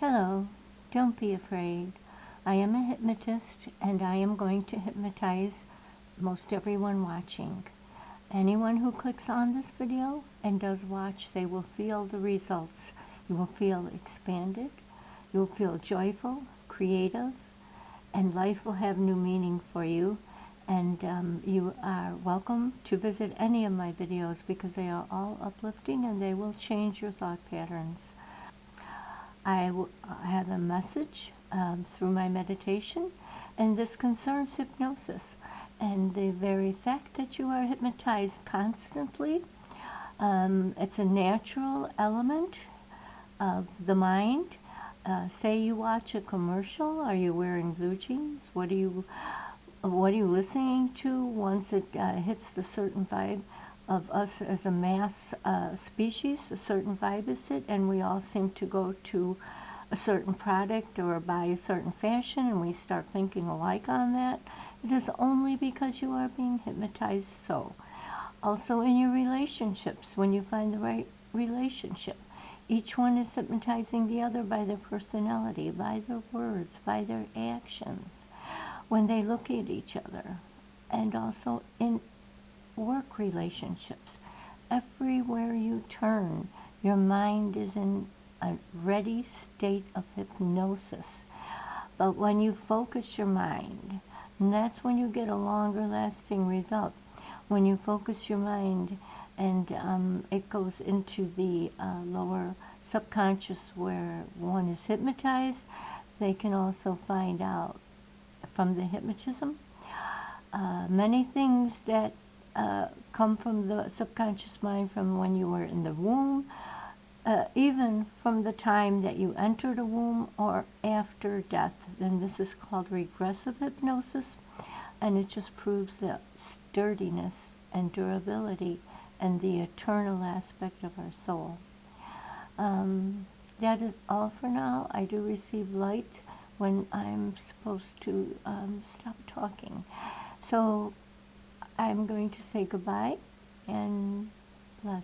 Hello, don't be afraid. I am a hypnotist and I am going to hypnotize most everyone watching. Anyone who clicks on this video and does watch, they will feel the results. You will feel expanded, you will feel joyful, creative, and life will have new meaning for you. And you are welcome to visit any of my videos because they are all uplifting and they will change your thought patterns. I have a message through my meditation, and this concerns hypnosis and the very fact that you are hypnotized constantly. It's a natural element of the mind. Say you watch a commercial, are you wearing blue jeans? What are you listening to once it hits the certain vibe of us as a mass species? A certain vibe is it, and we all seem to go to a certain product or buy a certain fashion, and we start thinking alike on that. It is only because you are being hypnotized so. Also in your relationships, when you find the right relationship, each one is hypnotizing the other by their personality, by their words, by their actions, when they look at each other, and also in work relationships. Everywhere you turn, your mind is in a ready state of hypnosis. But when you focus your mind, and that's when you get a longer lasting result. When you focus your mind and it goes into the lower subconscious where one is hypnotized, they can also find out from the hypnotism many things that come from the subconscious mind from when you were in the womb, even from the time that you entered a womb or after death. And this is called regressive hypnosis, and it just proves the sturdiness and durability and the eternal aspect of our soul. That is all for now. I do receive light when I'm supposed to stop talking. So I'm going to say goodbye and bless.